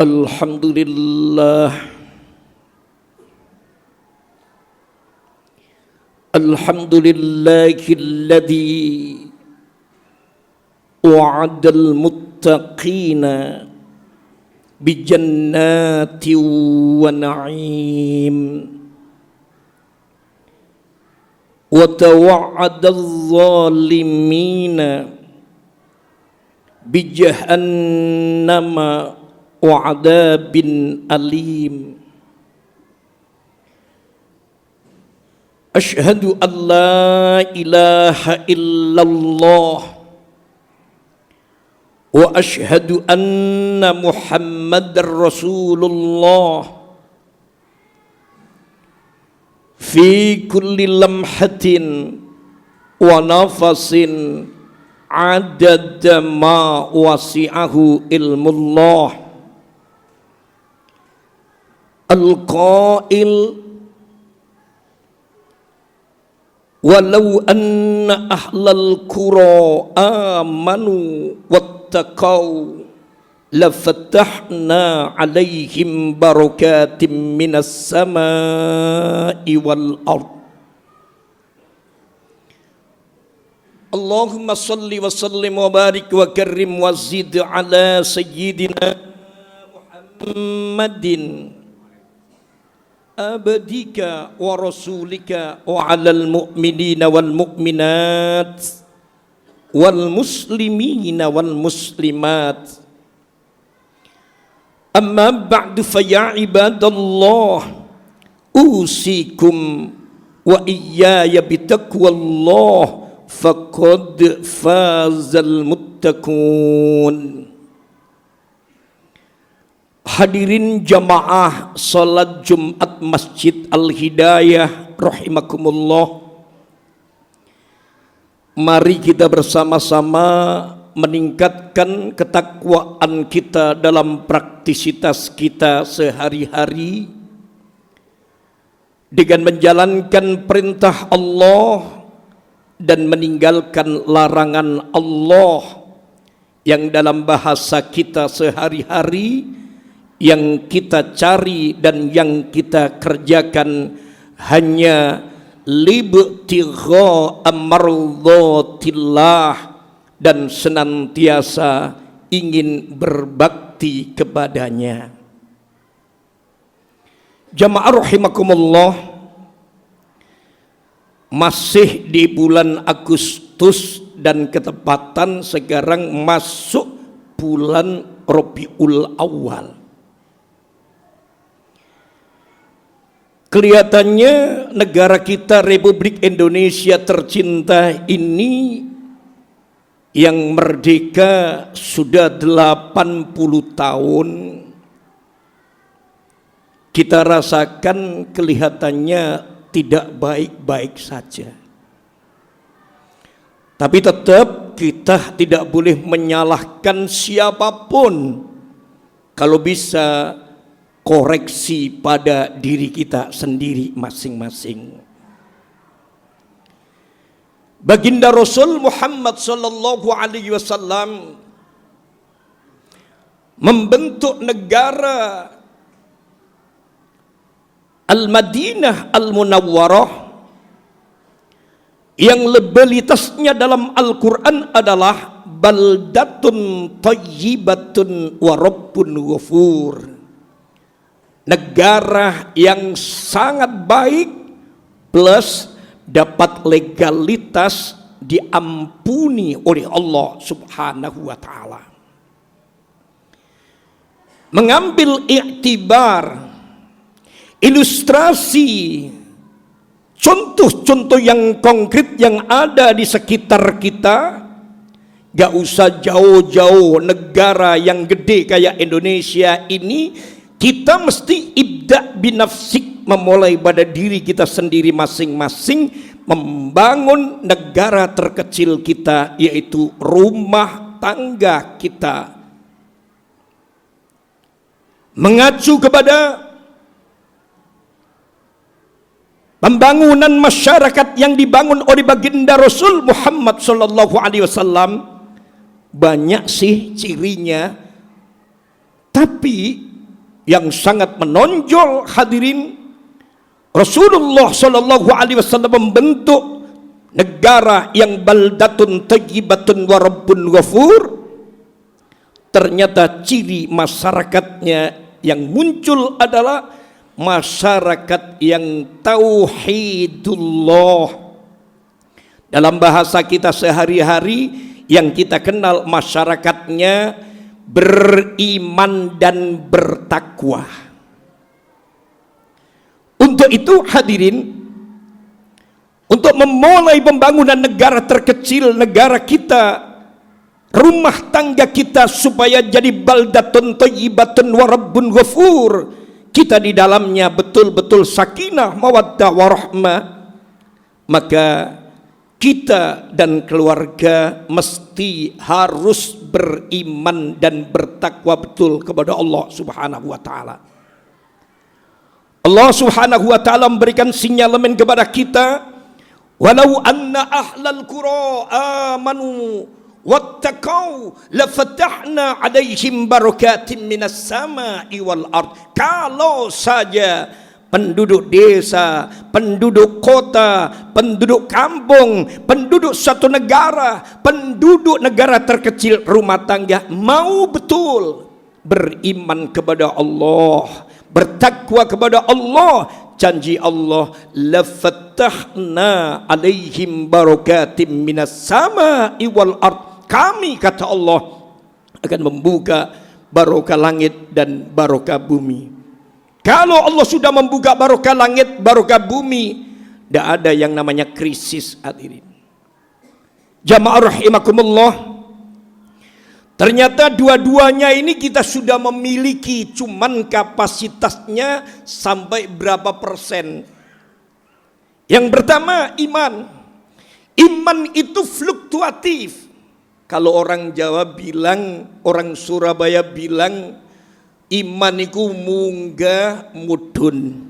Alhamdulillah, alhamdulillahilladzi wa'adal muttaqina bijannati wa na'im wa tawa'adal zalimina bijahannama wa adabin alim. Asyhadu an la ilaha illallah wa asyhadu anna Muhammadar Rasulullah fi kulli lamhatin wa nafasin adada ma wasi'ahu ilmullah. Al-qail walau anna ahlal qura amanu wattaqau lafatahna alaihim barakatim minas samai wal ard. Allahumma salli wa sallim wa barik wa karrim wa zid ala sayyidina Muhammadin abdika wa rasulika wa alal mu'minina wal mu'minat wal muslimina wal muslimat. Amma ba'du fa ya ibadallah usikum wa iyaya bitaqwallah faqad fazal muttaqun. Hadirin jamaah salat Jumat Masjid Al-Hidayah rahimakumullah. Mari kita bersama-sama meningkatkan ketakwaan kita dalam praktisitas kita sehari-hari dengan menjalankan perintah Allah dan meninggalkan larangan Allah yang dalam bahasa kita sehari-hari yang kita cari dan yang kita kerjakan hanya libtigha amardhatillah dan senantiasa ingin berbakti kepadanya. Jamaah rahimakumullah, masih di bulan Agustus dan ketepatan sekarang masuk bulan Rabiul Awal. Kelihatannya negara kita Republik Indonesia tercinta ini yang merdeka sudah 80 tahun, kita rasakan kelihatannya tidak baik-baik saja. Tapi tetap kita tidak boleh menyalahkan siapapun. Kalau bisa koreksi pada diri kita sendiri masing-masing. Baginda Rasul Muhammad sallallahu alaihi wasallam membentuk negara Al-Madinah Al-Munawwarah yang lebelitasnya dalam Al-Quran adalah baldatun thayyibatun wa rabbun ghafur. Negara yang sangat baik plus dapat legalitas diampuni oleh Allah Subhanahu wa taala. Mengambil iktibar, ilustrasi, contoh-contoh yang konkret yang ada di sekitar kita, gak usah jauh-jauh negara yang gede kayak Indonesia ini. Kita mesti ibda binafsik, memulai pada diri kita sendiri masing-masing, membangun negara terkecil kita, yaitu rumah tangga kita. Mengacu kepada pembangunan masyarakat yang dibangun oleh baginda Rasul Muhammad sallallahu alaihi wasallam, banyak sih cirinya, tapi yang sangat menonjol hadirin, Rasulullah Shallallahu Alaihi Wasallam membentuk negara yang baldatun thayyibatun wa rabbun ghafur. Ternyata ciri masyarakatnya yang muncul adalah masyarakat yang tauhidullah. Dalam bahasa kita sehari-hari yang kita kenal, masyarakatnya beriman dan bertakwa. Untuk itu hadirin, untuk memulai pembangunan negara terkecil, negara kita, rumah tangga kita supaya jadi baldatun thayyibatun wa rabbun ghafur, kita di dalamnya betul-betul sakinah, mawaddah, warahmah, maka kita dan keluarga mesti harus beriman dan bertakwa betul kepada Allah Subhanahu wa taala. Allah Subhanahu wa taala memberikan sinyalemen kepada kita, walau anna ahlal qura amanu wattaqau lafatahna alaihim barakatin minas sama'i wal ard. Kalau saja penduduk desa, penduduk kota, penduduk kampung, penduduk satu negara, penduduk negara terkecil, rumah tangga mau betul beriman kepada Allah, bertakwa kepada Allah, janji Allah, lafatahna alaihim barakatim minas sama'i wal ard. Kami, kata Allah, akan membuka barokah langit dan barokah bumi. Kalau Allah sudah membuka barokah langit, barokah bumi, tidak ada yang namanya krisis hadirin. Jamaah rahimakumullah, ternyata dua-duanya ini kita sudah memiliki, cuman kapasitasnya sampai berapa persen. Yang pertama, iman. Iman itu fluktuatif. Kalau orang Jawa bilang, orang Surabaya bilang, iman itu munggah mudun.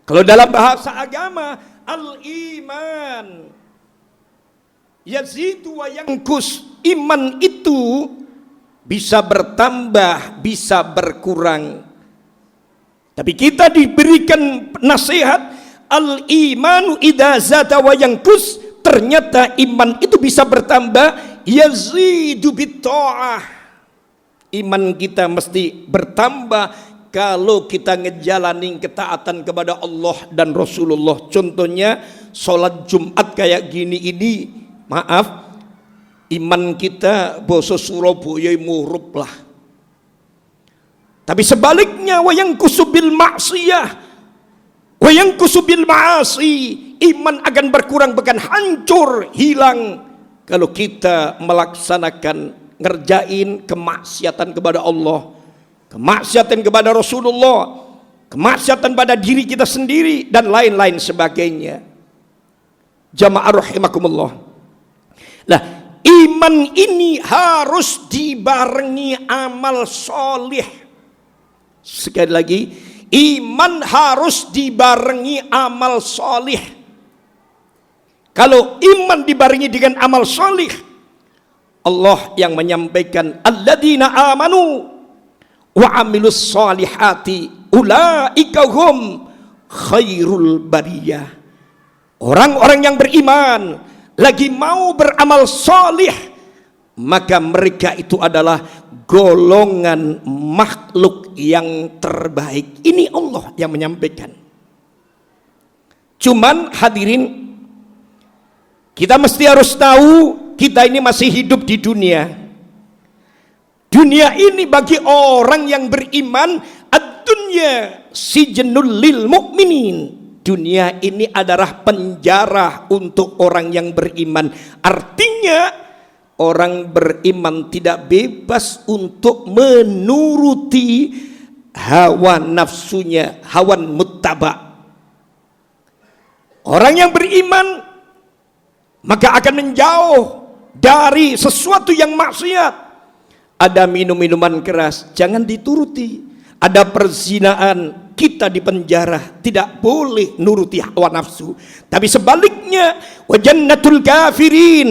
Kalau dalam bahasa agama, al-iman yazidu wa yanqus. Iman itu bisa bertambah, bisa berkurang. Tapi kita diberikan nasihat, al-imanu idza zada wa yanqus. Ternyata iman itu bisa bertambah, yazidu bitta'ah. Iman kita mesti bertambah kalau kita ngejalanin ketaatan kepada Allah dan Rasulullah. Contohnya sholat Jumat kayak gini ini, maaf, iman kita boso Surabaya murup lah. Tapi sebaliknya, wayang kusubil maksiyah, wayang kusubil maasi, iman akan berkurang, bahkan hancur, hilang kalau kita melaksanakan, ngerjain kemaksiatan kepada Allah, kemaksiatan kepada Rasulullah, kemaksiatan pada diri kita sendiri, dan lain-lain sebagainya. Jamaah rahimakumullah. Nah, iman ini harus dibarengi amal solih. Sekali lagi, iman harus dibarengi amal solih. Kalau iman dibarengi dengan amal solih, Allah yang menyampaikan, alladzina amanu wa amilus solihati ulaika hum khairul bariyah. Orang-orang yang beriman lagi mau beramal solih, maka mereka itu adalah golongan makhluk yang terbaik. Ini Allah yang menyampaikan. Cuman hadirin, kita mesti harus tahu, kita ini masih hidup di dunia. Dunia ini bagi orang yang beriman, ad-dunya sijnul lil mu'minin. Dunia ini adalah penjara untuk orang yang beriman. Artinya orang beriman tidak bebas untuk menuruti hawa nafsunya, hawan muttaba. Orang yang beriman maka akan menjauh dari sesuatu yang maksiat. Ada minum-minuman keras, jangan dituruti. Ada perzinaan, kita di penjara, tidak boleh nuruti hawa nafsu. Tapi sebaliknya, wa jannatul kafirin,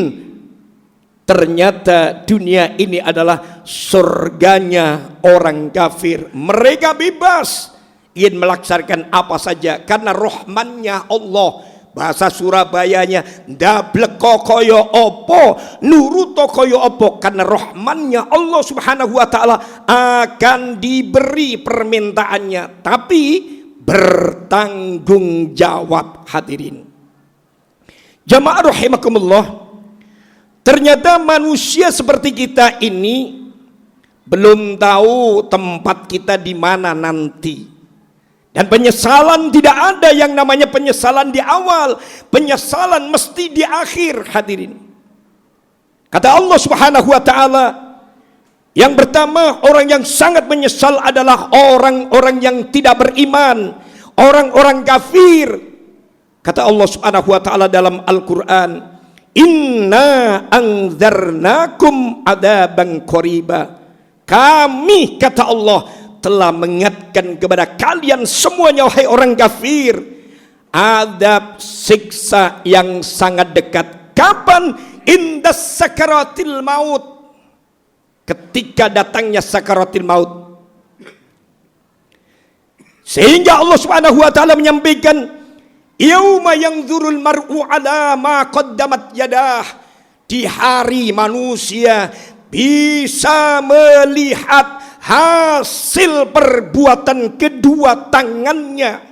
Ternyata dunia ini adalah surganya orang kafir. Mereka bebas ingin melaksanakan apa saja karena rahmannya Allah. Bahasa Surabayanya, ndableko kaya opo, nuruto kaya opo, karena rahmannya Allah Subhanahu wa taala akan diberi permintaannya, tapi bertanggung jawab. Hadirin jamaah rahimakumullah, ternyata manusia seperti kita ini belum tahu tempat kita di mana nanti. Dan penyesalan tidak ada yang namanya penyesalan di awal, penyesalan mesti di akhir. Hadirin, kata Allah Subhanahu wa taala, yang pertama orang yang sangat menyesal adalah orang-orang yang tidak beriman, orang-orang kafir. Kata Allah Subhanahu wa taala dalam Al-Qur'an, inna anzarnakum adaban qariba. Kami, kata Allah, telah mengingatkan kepada kalian semuanya wahai orang kafir, adab siksa yang sangat dekat. Kapan? Indas sakaratil maut, ketika datangnya sakaratil maut. Sehingga Allah Subhanahu wa taala menyampaikan, yauma yanzurul mar'u ala ma qaddamat yadah, di hari manusia bisa melihat hasil perbuatan kedua tangannya.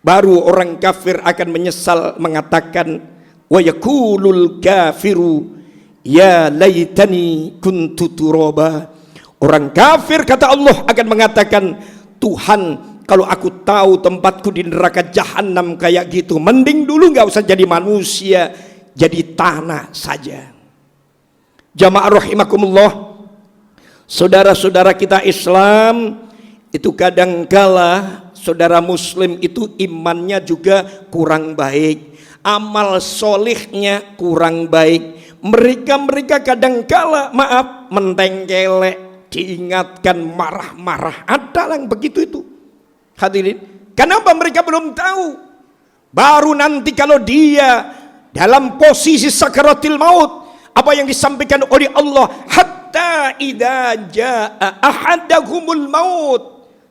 Baru orang kafir akan menyesal, mengatakan, wa yaqulul kafiru ya laitani kuntu turaba. Orang kafir, kata Allah, akan mengatakan, Tuhan, kalau aku tahu tempatku di neraka jahanam kayak gitu, mending dulu gak usah jadi manusia, jadi tanah saja. Jamaah rahimakumullah, saudara-saudara kita Islam itu kadangkala saudara muslim itu imannya juga kurang baik, amal solihnya kurang baik. Mereka kadangkala maaf mentengkelek, diingatkan marah-marah, ada yang begitu itu. Hadirin, kenapa mereka belum tahu? Baru nanti kalau dia dalam posisi sakaratil maut, apa yang disampaikan oleh Allah, hatta idza jaa ahadahumul maut,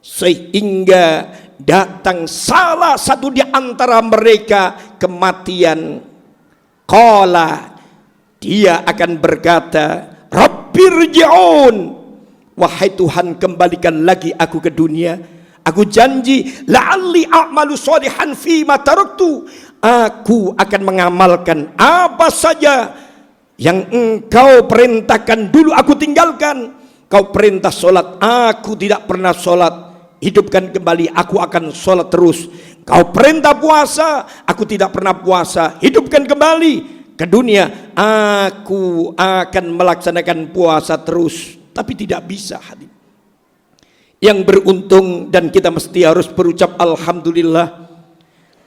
sehingga datang salah satu di antara mereka kematian, qala, dia akan berkata, rabbirji'un, wahai Tuhan, kembalikan lagi aku ke dunia, aku janji la'alli a'malu sholihan fima taraktu, aku akan mengamalkan apa saja yang engkau perintahkan dulu aku tinggalkan. Kau perintah solat, aku tidak pernah solat, hidupkan kembali, aku akan solat terus. Kau perintah puasa, aku tidak pernah puasa, hidupkan kembali ke dunia, aku akan melaksanakan puasa terus. Tapi tidak bisa. Yang beruntung, dan kita mesti harus berucap alhamdulillah,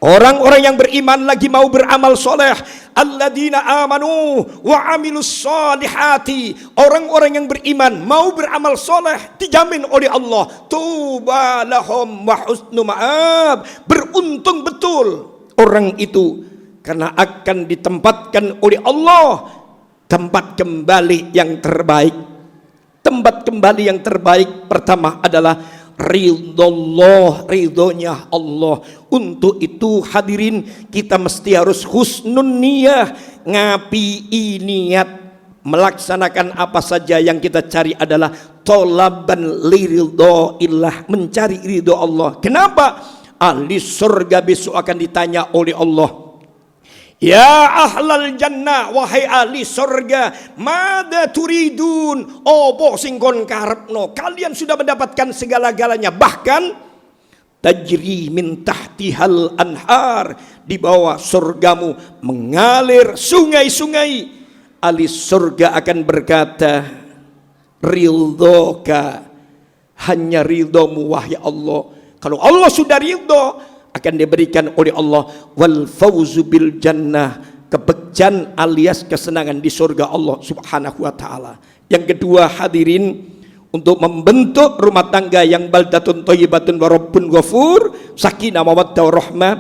orang-orang yang beriman lagi mau beramal soleh, alladzina amanu wa amilus solihati, orang-orang yang beriman mau beramal soleh dijamin oleh Allah, tuba lahum wa husnu ma'ab, beruntung betul orang itu karena akan ditempatkan oleh Allah tempat kembali yang terbaik. Tempat kembali yang terbaik pertama adalah ridhollah, ridhonya Allah. Untuk itu hadirin, kita mesti harus husnun niyah, ngapi niat, melaksanakan apa saja yang kita cari adalah tolaban liridhoillah, mencari ridho Allah. Kenapa? Ahli surga besok akan ditanya oleh Allah, ya ahlal jannah, wahai ahli surga, mada turidun, opo singkon karepno, kalian sudah mendapatkan segala-galanya, bahkan tajri min tahtihal anhar, di bawah surgamu mengalir sungai-sungai. Ahli surga akan berkata, ridhoka, hanya ridhomu wahai Allah. Kalau Allah sudah ridho, akan diberikan oleh Allah wal fauzu bil jannah, kebejan alias kesenangan di surga Allah Subhanahu wa taala. Yang kedua hadirin, untuk membentuk rumah tangga yang baldatun thayyibatun wa rabbun ghafur, sakinah mawaddah warahmah,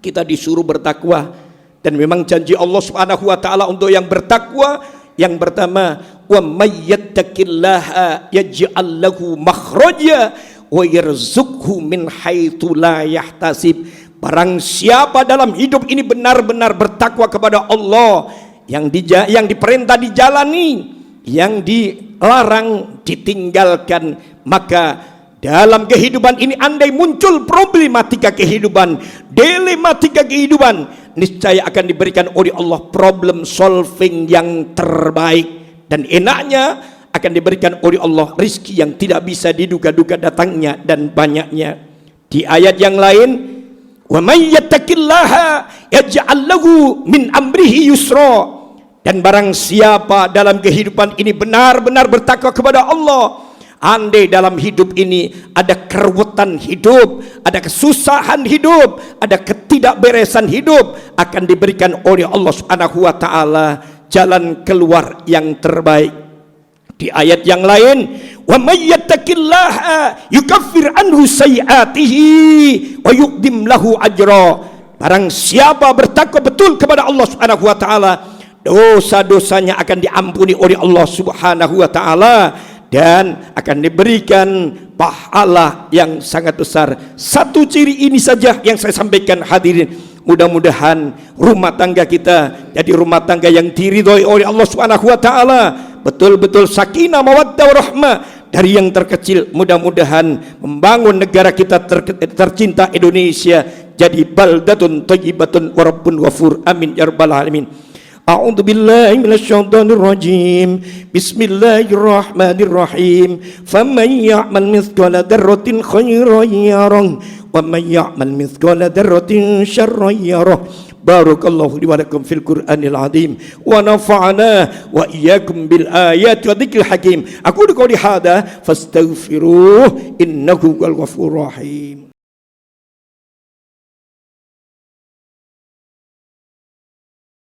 kita disuruh bertakwa. Dan memang janji Allah Subhanahu wa taala untuk yang bertakwa Yang pertama, wa may yattaqillaha yaj'al lahu makhraja wa yarzuqhu min haitsu la yahtasib. Barang siapa dalam hidup ini benar-benar bertakwa kepada Allah, yang diperintah dijalani, yang dilarang ditinggalkan, maka dalam kehidupan ini andai muncul problematika kehidupan, dilematika kehidupan, niscaya akan diberikan oleh Allah problem solving yang terbaik, dan enaknya akan diberikan oleh Allah rizki yang tidak bisa diduga-duga datangnya dan banyaknya. Di ayat yang lain, wa may yattaqillaha yaj'al lahu min amrihi yusra. Dan barang siapa dalam kehidupan ini benar-benar bertakwa kepada Allah, andai dalam hidup ini ada keruwetan hidup, ada kesusahan hidup, ada ketidakberesan hidup, akan diberikan oleh Allah Subhanahu wa taala jalan keluar yang terbaik. Di ayat yang lain, wa may yattaqillaha yukaffir anhu sayiatihi wa yuqdim lahu ajra. Barang siapa bertakwa betul kepada Allah Subhanahu wa taala, dosa-dosanya akan diampuni oleh Allah Subhanahu wa taala dan akan diberikan pahala yang sangat besar. Satu ciri ini saja yang saya sampaikan, hadirin. Mudah-mudahan rumah tangga kita jadi rumah tangga yang diridhoi oleh Allah Subhanahu wa taala, betul-betul sakinah mawaddah warahmah. Dari yang terkecil, mudah-mudahan membangun negara kita tercinta Indonesia jadi baldatun thayyibatun wa rabbun ghafur. Amin ya rabbal alamin. A'udzu billahi minasyaitonir rajim. Bismillahirrahmanirrahim. Faman ya'mal mithqala dzarratin khairan yarah wa man ya'mal mithqala dzarratin syarran yarah. Barakallahu li wa lakum fil Qur'anil azim wa nafa'ana wa iyyakum bil ayati wa dzikril hakim. Aku qouli hada fastaghfiruh innahu huwal ghafurur rahim.